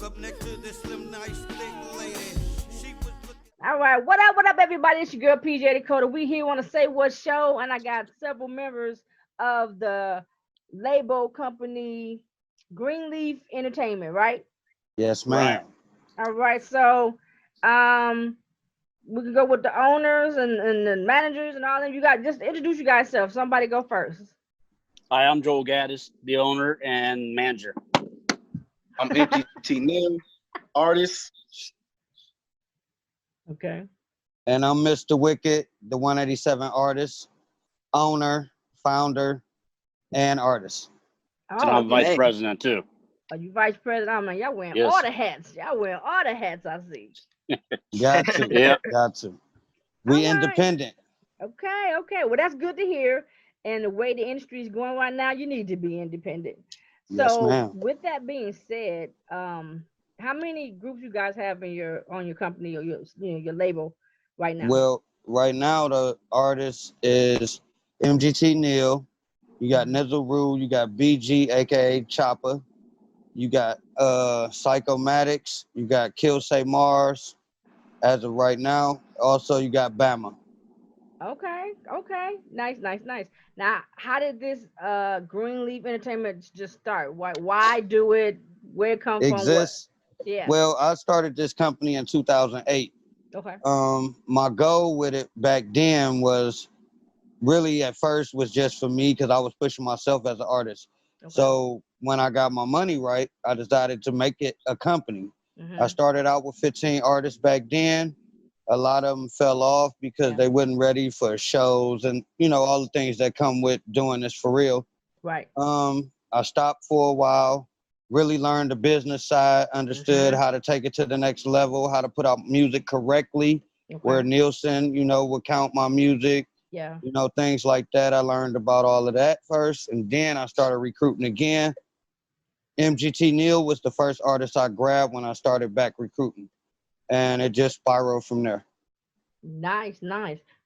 Walk up next to this slim, nice, thick lady. She was looking. All right, what up, everybody? It's your girl PJ Dakota. We here on the Say What show, and I got several members of the label company GreenLeaf Entertainment, right? Yes, Right. ma'am. All right, so um, we can go with the owners and the managers and all of them. You got just introduce you guys self. Somebody go first. Hi, I'm Joel Gaddis, the owner and manager. I'm MGT Neil, artist. Okay. And I'm Mr. Wicked, the 187 artist, owner, founder, and artist. And Oh, I'm vice okay. president too. Are you vice president? Oh man, y'all wearing Yes. all the hats. Y'all wearing all the hats. I see. Got to. Yep. Got to. We All right. independent. Okay, okay. Well, that's good to hear. And the way the industry is going right now, you need to be independent. Yes, So, ma'am. with that being said, how many groups you guys have in your on your company or your label right now? Well, right now the artist is MGT Neil. You got Nizzle Rule. You got BG, aka Chopper. You got Psychomatics. You got Kill Say Mars. As of right now, also you got Bama. Okay, okay. Nice. Now, how did this Greenleaf Entertainment just start? Why do it? Where it come from? What? Exists. Yeah. Well, I started this company in 2008. Okay. My goal with it back then was really at first was just for me because I was pushing myself as an artist. Okay. So when I got my money right, I decided to make it a company. Mhm. I started out with 15 artists back then. A lot of them fell off because Yeah. they wasn't ready for shows and all the things that come with doing this for real. Right. I stopped for a while, really learned the business side, understood Mhm. how to take it to the next level, how to put out music correctly, where Okay. Nielsen, would count my music, Yeah. things like that. I learned about all of that first, and then I started recruiting again. MGT Neil was the first artist I grabbed when I started back recruiting, and it just spiraled from there. Nice.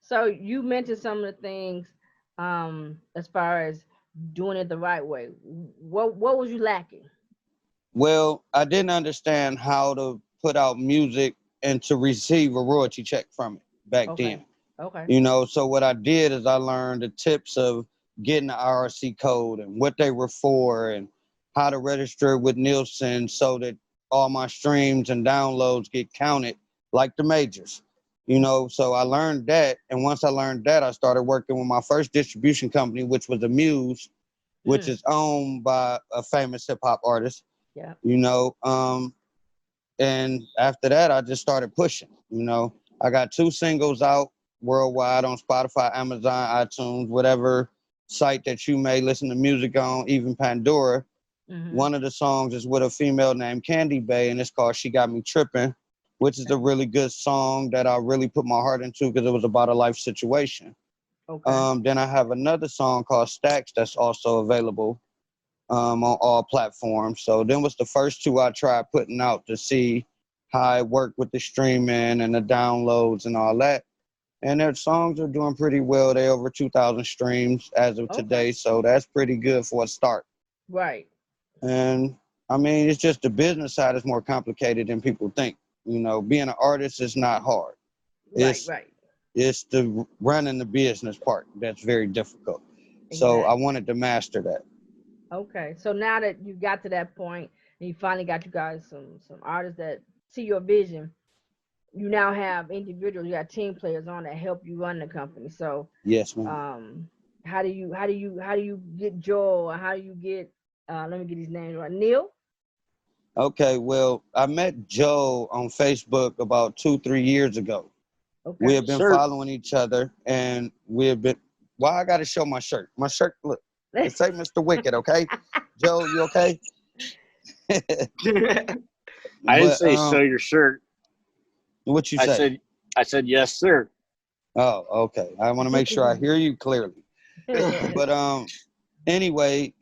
So you mentioned some of the things as far as doing it the right way. What was you lacking? Well, I didn't understand how to put out music and to receive a royalty check from it back Okay. then. Okay. So what I did is I learned the tips of getting the IRC code and what they were for and how to register with Nielsen so that all my streams and downloads get counted like the majors. So I learned that. And once I learned that, I started working with my first distribution company, which was Amuse, which is owned by a famous hip hop artist. Yeah. And after that, I just started pushing. I got 2 singles out worldwide on Spotify, Amazon, iTunes, whatever site that you may listen to music on, even Pandora. Mhm. One of the songs is with a female named Candy Bay, and it's called She Got Me Trippin', which is a really good song that I really put my heart into because it was about a life situation. Okay. Then I have another song called Stacks that's also available on all platforms. So then was the first 2 I tried putting out to see how it worked with the streaming and the downloads and all that. And their songs are doing pretty well. They over 2,000 streams as of today. Okay. So that's pretty good for a start. Right. And I mean, it's just the business side is more complicated than people think. Being an artist is not hard. It's Right. it's the running the business part that's very difficult. So I Exactly. wanted to master that. Okay. So now that you got to that point and you finally got you guys some artists that see your vision, you now have individuals, you got team players on that help you run the company. So Yes, ma'am. how do you get Joel, or how do you get let me get his name right, Neil? Okay, well, I met Joe on Facebook about 2-3 years ago. We Okay. have been Sir. following each other, and we have been. Why I got to show my shirt? My shirt, look, it say Mr. Wicked. Okay, Joe, you okay? I didn't But say sew your shirt. what you I say? said yes, sir. Oh, okay. I want to make sure I hear you clearly. But anyway,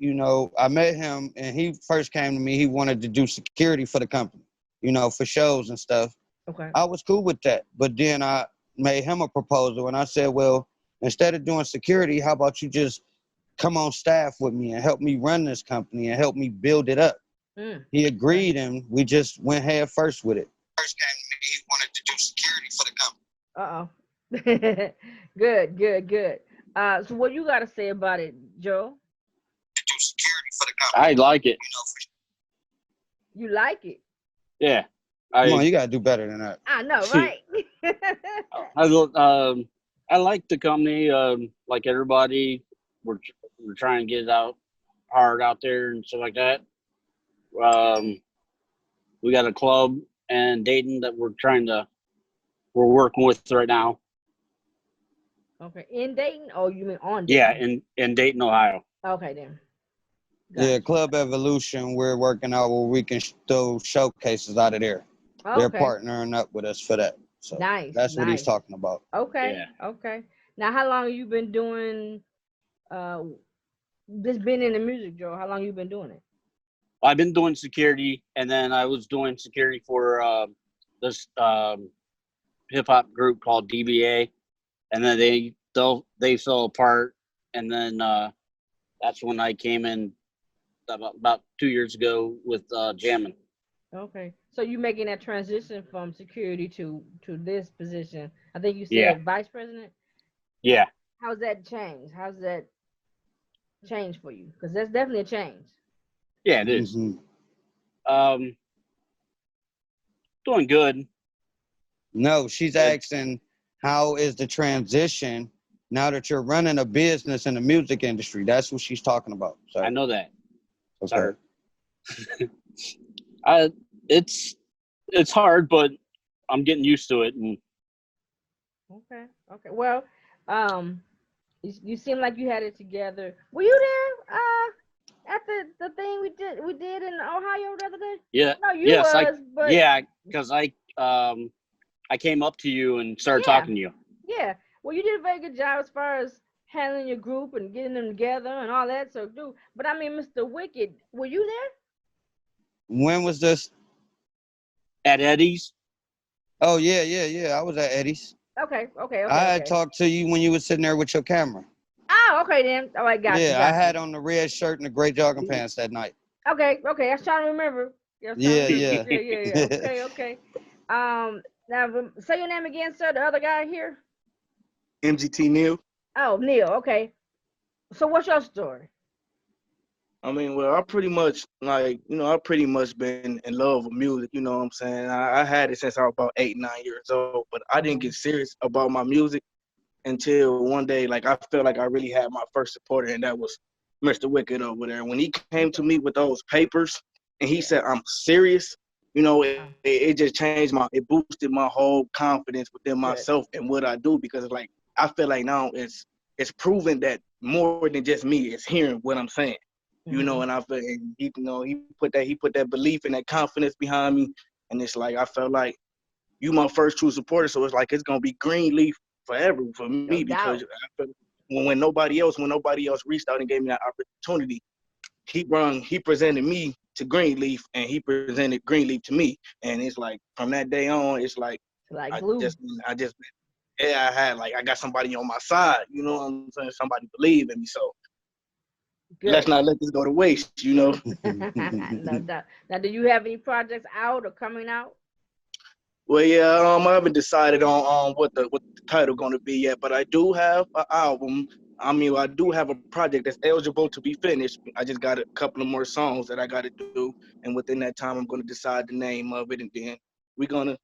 I met him, and he first came to me. He wanted to do security for the company, for shows and stuff. Okay. I was cool with that. But then I made him a proposal, and I said, well, instead of doing security, how about you just come on staff with me and help me run this company and help me build it up? Mm. He agreed, and we just went head first with it. First came to me, he wanted to do security for the company. Good, good, good. So what you got to say about it, Joe? To do security for the company. I like it. You like it? Yeah. Come on, you gotta do better than that. I know, right? I like the company. Like everybody, we're trying to get it out hard out there and stuff like that. We got a club in Dayton that we're working with right now. Okay, in Dayton? Oh, you mean on Yeah, Dayton? in Dayton, Ohio. Okay, then. Yeah, Club Evolution, we're working out where we can throw showcases out of there. They're Okay. partnering up with us for that. So Nice. that's what he's nice. talking about. Okay. Yeah. Okay. Now, how long have you been doing? Just been in the music, Joe. How long you been doing it? I've been doing security, and then I was doing security for this hip hop group called DBA, and then they fell apart, and then that's when I came in about 2 years ago with jamming. Okay. So you making that transition from security to this position? I think you said Yeah. vice president. Yeah. How's that change? How's that change for you? Because that's definitely a change. Yeah, it is. Mm-hmm. Doing good. No, she's asking, how is the transition now that you're running a business in the music industry? That's what she's talking about. So I know that. okay. It's hard, but I'm getting used to it. And Okay. Okay. Well, you seem like you had it together. Were you there? At the thing we did in Ohio the other day? yeah, No, you yes, but because I came up to you and started Yeah. talking to you. Yeah. Well, you did a very good job as far as handling your group and getting them together and all that. So, but I mean, Mr. Wicked, were you there? When was this? At Eddie's. Oh yeah. I was at Eddie's. Okay. I had talked to you when you were sitting there with your camera. Oh, okay then. All right, got you. I had on the red shirt and the gray jogging pants that night. Okay. I was trying to remember. Yeah. Okay. Now say your name again, sir. The other guy here. MGT Neil. Oh, Neil. Okay. So what's your story? I mean, well, I pretty much been in love with music, you know what I'm saying? I had it since I was about 8, 9 years old, but I didn't get serious about my music until one day, like, I felt like I really had my first supporter, and that was Mr. Wicked over there. When he came to me with those papers and he said, I'm serious, you know, it just changed it boosted my whole confidence within myself and what I do, because it's like, I feel like now it's proven that more than just me, it's hearing what I'm saying. You know, and I feel, and he put that belief and that confidence behind me, and it's like I felt like you my first true supporter, so it's like it's gonna be GreenLeaf forever for me, because I feel when nobody else reached out and gave me that opportunity, he presented me to GreenLeaf, and he presented GreenLeaf to me, and it's like from that day on, it's like glue. I got somebody on my side, you know what I'm saying? Somebody believe in me, so. Good. Let's not let this go to waste, you know. No doubt. Now, do you have any projects out or coming out? Well, yeah, I haven't decided on what the title going to be yet, but I do have an album. I mean, I do have a project that's eligible to be finished. I just got a couple of more songs that I got to do, and within that time, I'm going to decide the name of it, and then we're gonna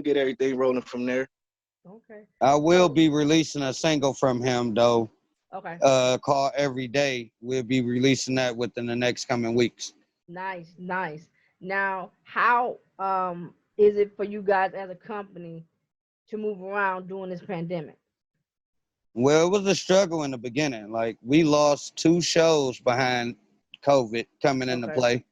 get everything rolling from there. Okay. I will be releasing a single from him though. Okay. Called Every Day. We'll be releasing that within the next coming weeks. Nice. Now, how is it for you guys as a company to move around during this pandemic? Well, it was a struggle in the beginning. Like, we lost 2 shows behind COVID coming into play.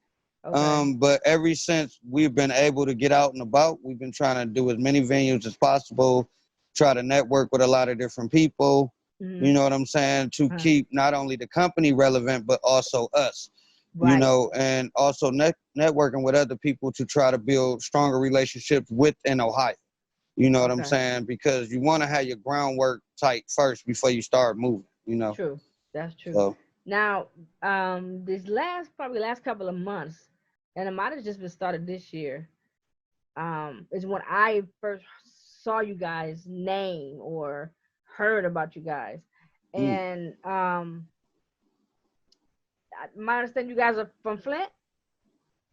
Okay. But ever since we've been able to get out and about, we've been trying to do as many venues as possible, try to network with a lot of different people. You know what I'm saying? To keep not only the company relevant, but also us, you know, and also networking with other people to try to build stronger relationships within Ohio. You know what I'm saying? Because you want to have your groundwork tight first before you start moving, you know? True. That's true. So, now, this last couple of months, and it might have just been started this year. Is when I first saw you guys' name or heard about you guys. Mm. And my understanding you guys are from Flint.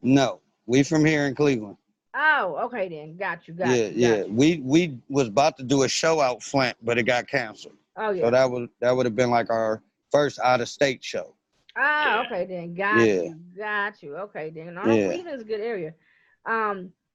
No, we from here in Cleveland. Oh, okay then. Got you. Got Yeah, you. yeah. Got you. We was about to do a show out Flint, but it got canceled. Oh So yeah. that would have been like our first out of state show. Ah, Yeah. okay then. Got Yeah, you. Got you. Okay then. No, no, yeah. Cleveland's a good area.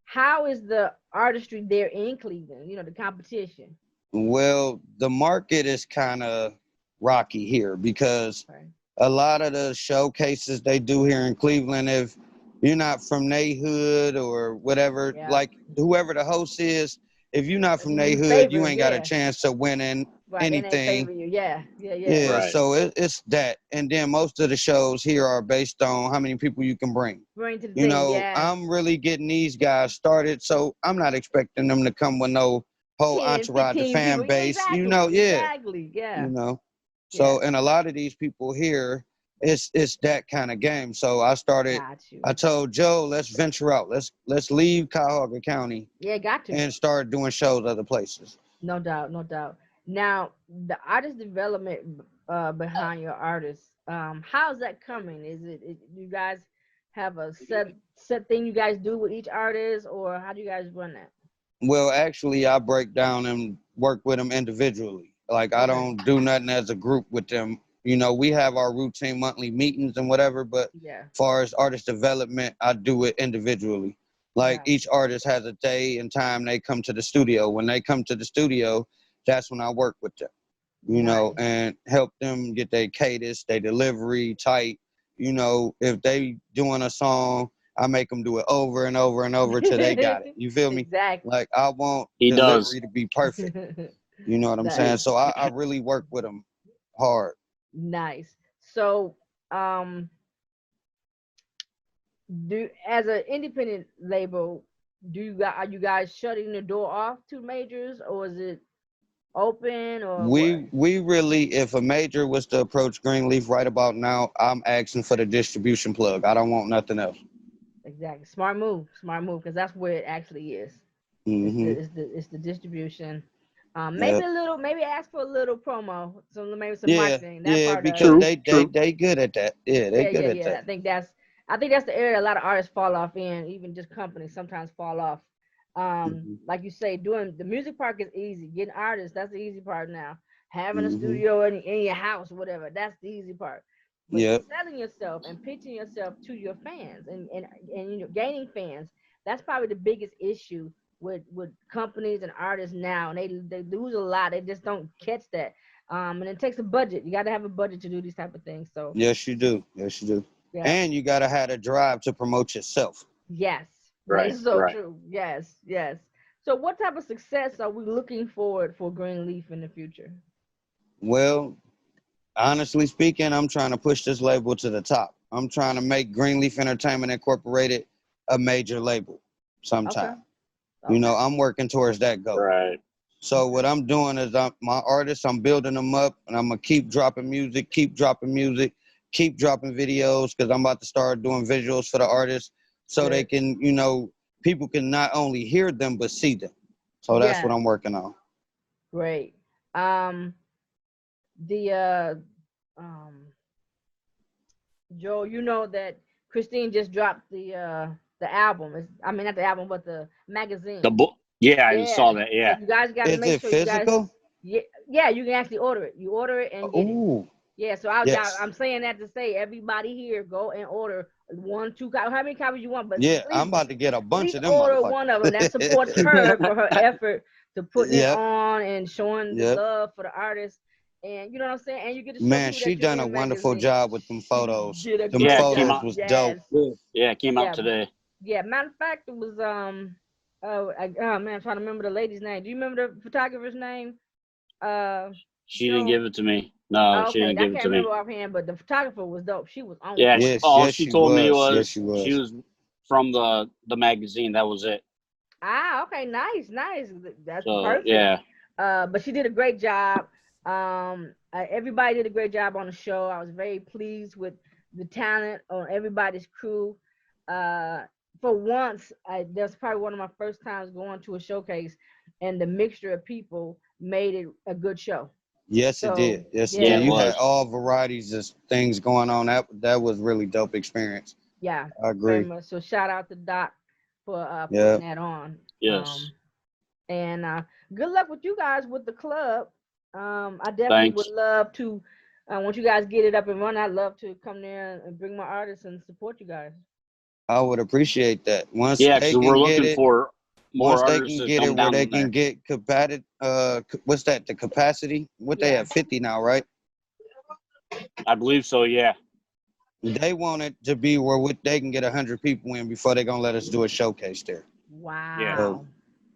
How is the artistry there in Cleveland? You know, the competition. Well, the market is kind of rocky here because Okay. a lot of the showcases they do here in Cleveland, if you're not from neighborhood or whatever, Yeah. like whoever the host is, if you're not from You neighborhood, you favor, ain't got a yeah. chance to win in Right. And they favor anything. you. Yeah. Yeah. Yeah. Yeah, Right. so it's that. And then most of the shows here are based on how many people you can bring. Bring to the You thing. know, Yes. I'm really getting these guys started, so I'm not expecting them to come with no whole 10, entourage, the 15 fan people. Yeah, base. You exactly. know, yeah, Exactly. Yeah. you know. Yeah. So, and a lot of these people here, it's that kind of game. So Got you. I told Joe, let's venture out. Let's leave Cuyahoga County Yeah, got to. and start doing shows other places. No doubt, no doubt. Now, the artist development behind your artists, how's that coming? You guys have a set thing you guys do with each artist, or how do you guys run that? Well, actually, I break down and work with them individually. Like I Okay. don't do nothing as a group with them. You know, we have our routine monthly meetings and whatever, but Yeah, as far as artist development, I do it individually. Like got each artist has a day and time they come to the studio. When they come to the studio, that's when I work with them, you know, nice. and help them get their cadence, their delivery tight. You know, if they doing a song, I make them do it over and over and over till they got it. You feel me? Exactly. Like I want He does. delivery to be perfect. You know what I'm saying? Nice, So I really work with them hard. nice. So, um, do as an independent label, are you guys shutting the door off to majors, or is it open, or what? We really, if a major was to approach Greenleaf right about now, I'm asking for the distribution plug. I don't want nothing else. Exactly. Smart move, because that's where it actually is. Hmm. It's the distribution. Maybe Yep. a little, maybe ask for a little promo, maybe some Yeah, marketing. That yeah, part of because it. True. they they True. they good at that. Yeah, they Yeah, good yeah, at yeah. that. I think that's the area a lot of artists fall off in. Even just companies sometimes fall off. Hmm. Like you say, doing the music part is easy. Getting artists, that's the easy part now. Having a Hmm. studio in your house, whatever, that's the easy part. But Yep. selling yourself and pitching yourself to your fans and you know, gaining fans, that's probably the biggest issue with companies and artists now. And they lose a lot. They just don't catch that. And it takes a budget. You got to have a budget to do these type of things. So Yes, you do. Yes, you do. yeah. And you gotta have a drive to promote yourself. Yes, that Right. is so Right. true. Yes, yes. So, what type of success are we looking forward for Greenleaf in the future? Well, honestly speaking, I'm trying to push this label to the top. I'm trying to make Greenleaf Entertainment Incorporated a major label Okay, sometime. You okay, know, I'm working towards that goal. Right. So okay. what I'm doing is my artists, I'm building them up, and I'm gonna keep dropping music, keep dropping videos, because I'm about to start doing visuals for the artists, so they Good. can, you know, people can not only hear them but see them. So that's what Yeah, I'm working on. great. Um, the um, Joe, you know that Christine just dropped the album. I mean, not the album, but the The magazine. book. Yeah, I saw Yeah, that. yeah. Yeah. You guys got to Is make it sure you guys. physical? Yeah, yeah. You can actually order it. You order it and get it. Ooh, Yeah, so yes. I'm saying that to say everybody here go and order one, two copies, how many copies you want, but Yeah, I'm about to get a at bunch least of them order one of them. That supports motherfuckers. her for her effort to putting it Yep, on and showing the yep. love for the artist. And you know what I'm saying? And you get to show Man, people she that you're done in a a wonderful magazine. job with them She photos. did a Them Yeah. great It came job. photos out. was dope. Yes. Yeah. It came out Yeah. today. Yeah. Matter of fact, it was oh man, I'm trying to remember the lady's name. Do you remember the photographer's name? Uh She didn't Joe. give it to me. No, she Okay, didn't I give it can't to remember me. offhand, but the photographer was dope. She was on Yeah. point. Yes, All yes, she she told me was. Yes, was she she was. was from the magazine. That was it. Ah, okay, nice, nice. That's So perfect. yeah. But she did a great job. Everybody did a great job on the show. I was very pleased with the talent on everybody's crew. for once, that's probably one of my first times going to a showcase, and the mixture of people made it a good show. Yes, it So did. Yes, it yeah, Yeah, did. it You had was. all varieties of things going on. That was really dope experience. yeah, I very agree. much. So shout out to Doc for Yeah. putting that on. Yes. And good luck with you guys with the club. I definitely would Thanks. love to. Once you guys get it up and running, I'd love to come there and bring my artists and support you guys. I would appreciate that. Yeah, because we're looking for more Once they artists can to get it come where down they in there. can get compatible, what's that? The capacity? What they Yeah. have 50 now, right? I believe so. Yeah. They want it to be where they can get 100 people in before they're gonna let us do a showcase there. Yeah. So Wow.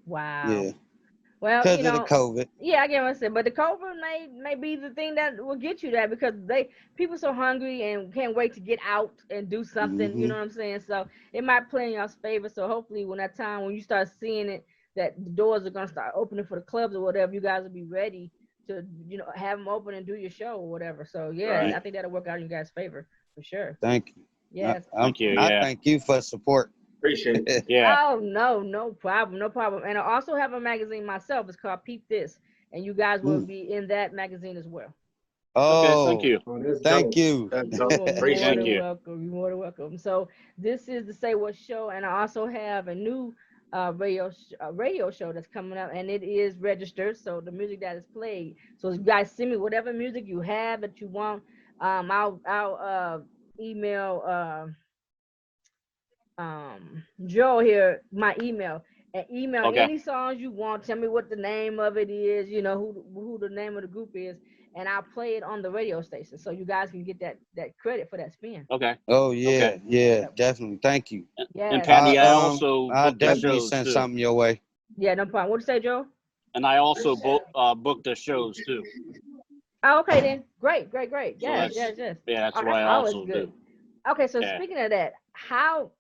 Wow. yeah, Well, because of the COVID. yeah, I get what I said, but the COVID may be the thing that will get you that because people so hungry and can't wait to get out and do something. You Hmm. know what I'm saying? So it might play in y'all's favor. So hopefully, when that time when you start seeing it, that the doors are gonna start opening for the clubs or whatever, you guys will be ready to have them open and do your show or whatever. So yeah, Right. I think that'll work out in you guys' favor for sure. Thank you. Yes. Thank you. I Yeah. thank you for support. Appreciate it. Yeah. Oh no, no problem, no problem. And I also have a magazine myself. It's called Peep This, and you guys will Ooh. be in that magazine as well. Okay. Thank Oh, you. Oh, that's thank dope. you. That's You dope. are more Appreciate Thank it. than you. welcome. You're more than welcome. So this is the Say What show, and I also have a new radio show that's coming up, and it is registered. So the music that is played. So you guys send me whatever music you have that you want. I'll email Joe here my email and email Okay. any songs you want. Tell me what the name of it is, who the name of the group is, and I'll play it on the radio station so you guys can get that credit for that spin. Okay. Oh Okay. yeah, yeah, Yep. definitely. Thank you. And Yes. Patty, I also I booked the definitely shows send too. something your way. Yeah, no problem. What you say, Joe? And I also booked the shows too. Oh, okay then. Great, great, great. So Yes, that's yes, yes. that's Oh, what that's I always also good. do. Okay, so Yeah. speaking of that, how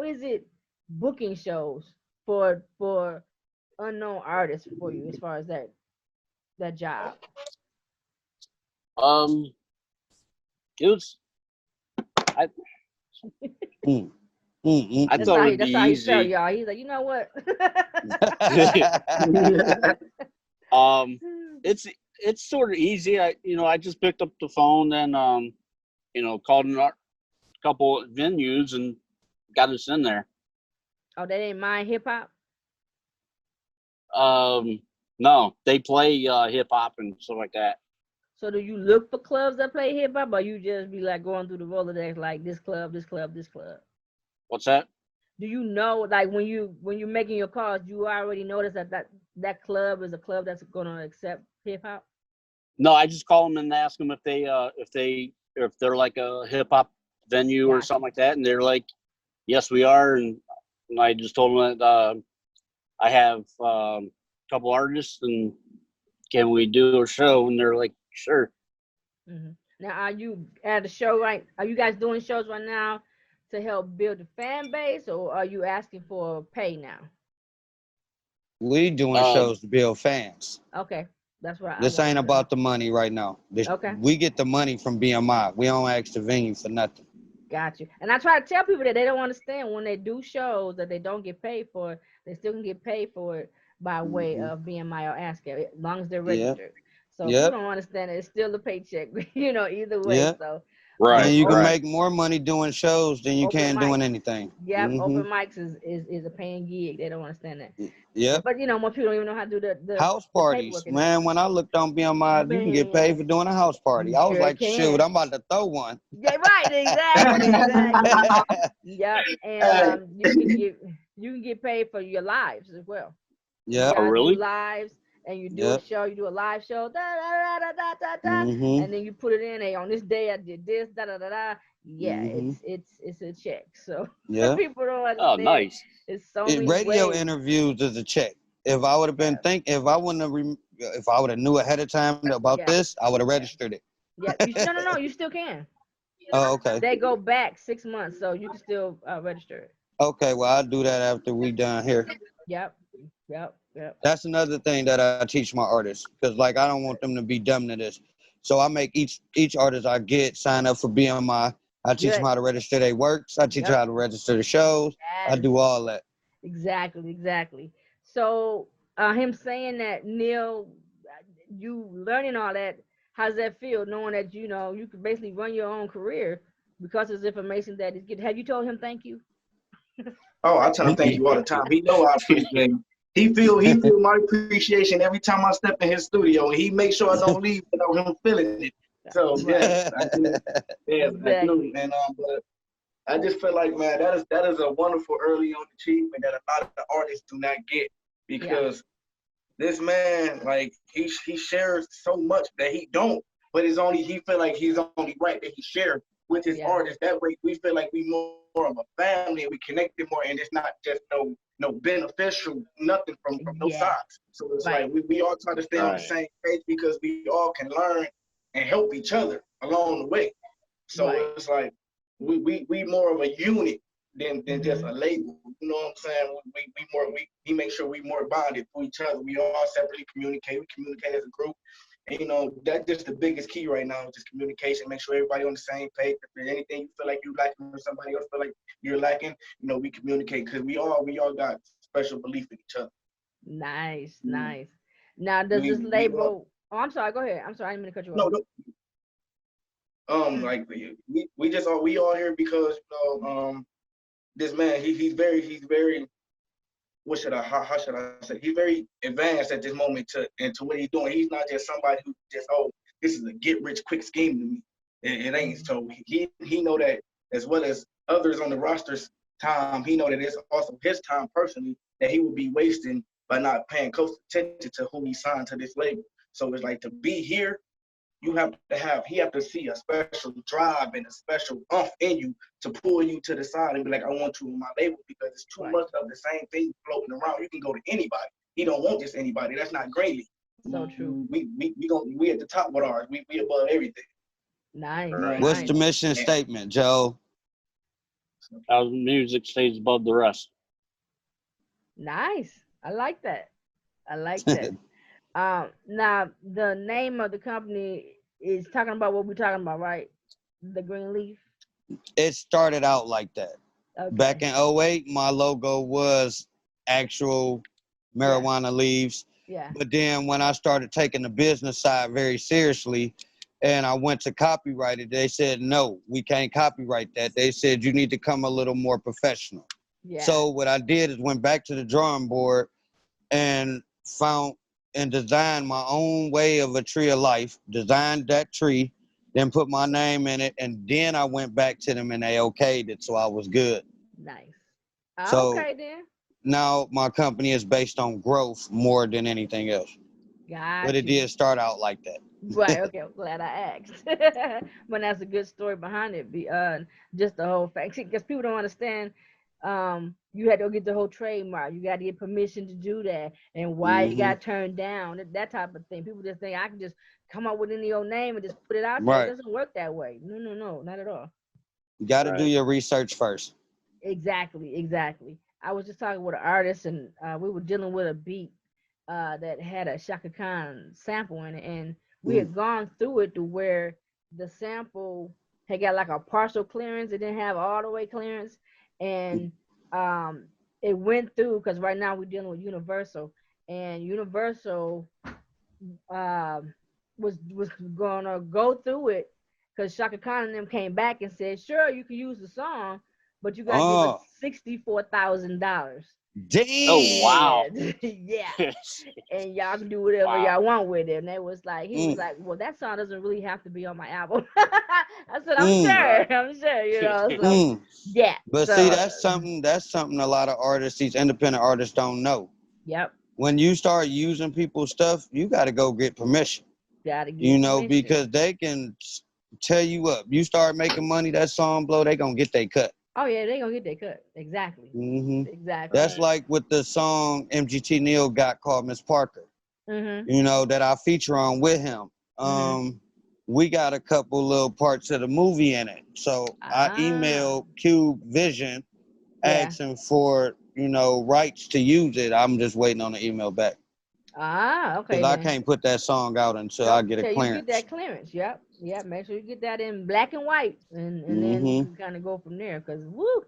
is it booking shows for unknown artists for you as far as that job? It was. I Mm, mm, mm, I That's thought how mm. he it'd be that's how he felt, easy. y'all. He's like, you know what? um, it's sort of easy. I just picked up the phone and called a couple venues and got us in there. Oh, they didn't mind hip hop. No, they play hip hop and stuff like that. So do you look for clubs that play hip hop, or you just be like going through the Rolodex like this club, this club, this club? What's that? Do you know, like when you're making your calls, you already notice that club is a club that's gonna accept hip hop? No, I just call them and ask them if they're like a hip hop venue or Gotcha. something like that, and they're like, yes, we are. And I just told them that I have a couple artists and can we do a show? And they're like, sure. Hmm. Now, are you at a show right? Are you guys doing shows right now to help build the fan base, or are you asking for pay now? We doing Um, shows to build fans. Okay, that's what I This wanted ain't to know. about the money right now. Okay. We get the money from BMI. We don't ask the venue for nothing. Got you. And I try to tell people that they don't understand when they do shows that they don't get paid for it, they still can get paid for it by way Hmm. of BMI or ASCAP, as long as they're Yeah. registered. So people Yep. don't understand it. It's still a paycheck, either way. Yeah. So right, And you can right. make more money doing shows than you open can mics. doing anything. Yep, Hmm. open mics is a paying gig. They don't understand that. Yep. But most people don't even know how to do House the parties, paperwork in that. man. When I looked on BMI, you can get paid Man, for doing a house party. you I was sure like, shoot, can. I'm about to throw one. Yeah, right, exactly, exactly. Yep. And you can get paid for your lives as well. So you Yep. Oh, guys do really? lives and you do a Yep. show, you do a live show, da da da da da da, Hmm. and then you put it in. Hey, on this day I did this, da da da da. Yeah, Hmm. it's a check. So Yeah. people don't Oh, understand. nice. It's so many Radio ways. interviews is a check. If I would have been Yeah, if I wouldn't have, if I would have knew ahead of time about yeah, this, I would have yeah, registered it. yeah. No. You still can. Oh, okay. They go back 6 months, so you can still register it. Okay. Well, I'll do that after we done here. Yep, yep. That's another thing that I teach my artists, because like I don't want them to be dumb to this. So I make each artist I get sign up for BMI. I teach them Good. how to register their works. I teach them how to register the shows. I Yes. do all that. Exactly. So, him saying that, Neil, you learning all that, how's that feel, knowing that you could basically run your own career because of this information that is getting? Have you told him thank you? Oh, I tell him thank you all the time. He know I appreciate him. He feel my appreciation every time I step in his studio, and he makes sure I don't leave without him feeling it. So Right. yes, I do. Yes, I do. Exactly. And but I just feel like, man, that is a wonderful early on achievement that a lot of artists do not get, Yeah. because this man, like, he shares so much that he don't, but he feel like he's only right that he shared with his Yeah. artists. That way we feel like we more of a family, and we connected more, and it's not just no beneficial nothing from no Yeah. sides. So it's Right. like we all try to stay on the Right. same page, because we all can learn and help each other along the way. So Right. it's like we more of a unit than just Mhm. a label. You know what I'm saying? We make sure we more bonded to each other. We all separately communicate. We communicate as a group. And that's just the biggest key right now, is just communication. Make sure everybody on the same page. If there's anything you feel like you lacking, or somebody else feel like you're lacking, we communicate, because we all got special belief in each other. Nice. Mm. Nice. Now, does this We all label? Oh, I'm sorry. Go ahead. I'm sorry. I didn't mean to cut you off. no, like we all here because this man, he's very, what should how should I say, he's very advanced at this moment into what he's doing. He's not just somebody who just, oh, this is a get rich quick scheme to me. It ain't. So he know that, as well as others on the roster's time, he know that it's also his time personally that he would be wasting by not paying close attention to who he signed to this label. So it's like, to be here, he have to see a special drive and a special umph in you to pull you to the side and be like, I want you on my label, because it's too Right. much of the same thing floating around. You can go to anybody. He don't want just anybody. That's not GreenLeaf. So true. We at the top with ours. We above everything. Nice. Right. What's the Nice. mission Yeah. statement, Joe? Our music stays above the rest. Nice. I like that. I like that. Now the name of the company is talking about what we're talking about, right? The GreenLeaf. It started out like that. Okay. Back in '08, my logo was actual marijuana leaves. Yeah. But then when I started taking the business side very seriously and I went to copyright it, they said, no, we can't copyright that. They said, you need to come a little more professional. Yeah. So what I did is went back to the drawing board and found and designed my own way of a tree of life, designed that tree, then put my name in it, and then I went back to them and they okayed it, so I was good. Nice. So Okay then. now my company is based on growth more than anything else. Got But it you. did start out like that. Right. Okay. I'm glad I asked. But that's a good story behind it. Just the whole fact, because people don't understand. You had to go get the whole trademark. You got to get permission to do that, and why you got turned down. That type of thing. People just think I can just come up with any old name and just put it out there. It Right. doesn't work that way. No, not at all. You got to do Right. your research first. Exactly. I was just talking with an artist, and we were dealing with a beat that had a Shaka Khan sample in it, and we had gone through it to where the sample had got like a partial clearance. It didn't have all the way clearance, and it went through, because right now we're dealing with Universal, and Universal was gonna go through it, because Shaka Khan and them came back and said, sure, you can use the song, but you gotta give us $64,000. Damn. Oh, wow. Yeah. And y'all can do whatever Wow. y'all want with it. And they was like, he was like, well, that song doesn't really have to be on my album. I said, I'm sure, I'm sure, so yeah. But so, see, that's something a lot of artists, these independent artists, don't know. Yep. When you start using people's stuff, you got to go get permission. Gotta get permission. Because they can tell you up. You start making money, that song blow, they gonna get their cut. Oh yeah, they gonna get their cut. Exactly. Exactly. That's like with the song MGT Neil got called Miss Parker. That I feature on with him. We got a couple little parts of the movie in it. So I emailed Cube Vision asking for, rights to use it. I'm just waiting on the email back. Ah, okay Because I then. can't put that song out until I get a Till you get that clearance. clearance. Yep. Yep. Make sure you get that in black and white, and then you Mm-hmm. can kind of go from there. Cause woo,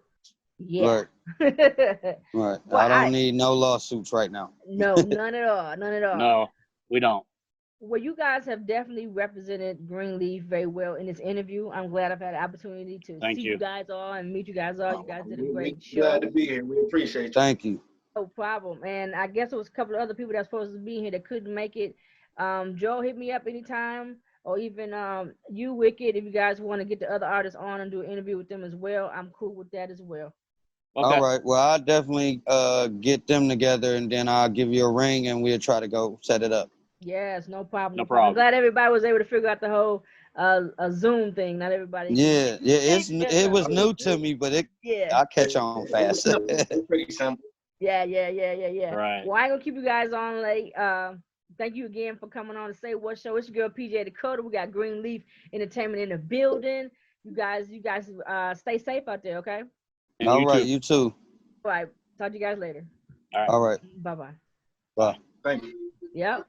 yeah. Right. Right. Well, I don't need no lawsuits right now. no, none at all, none at all. No, we don't. Well, you guys have definitely represented Greenleaf very well in this interview. I'm glad I've had the opportunity to Thank see you. you guys all and meet you guys all. You guys did a We great glad show. to be here. We appreciate you. Thank you. No problem. And I guess it was a couple of other people that were supposed to be here that couldn't make it. Joe, hit me up anytime, or even you, Wicked, if you guys want to get the other artists on and do an interview with them as well. I'm cool with that as well. Okay. All right. Well, I'll definitely get them together, and then I'll give you a ring, and we'll try to go set it up. Yes, no problem. No I'm problem. glad everybody was able to figure out the whole a Zoom thing. Not everybody. Yeah. Yeah. It was Yeah. new to me, but Yeah. I catch on fast. It's pretty simple. Yeah. Right. Well, I ain't gonna keep you guys on late. Thank you again for coming on to Say What Show. It's your girl PJ Dakota. We got Greenleaf Entertainment in the building. You guys stay safe out there, okay? And All you right. too. You too. All right. Talk to you guys later. All right. Bye bye. Bye. Thank you. Yep.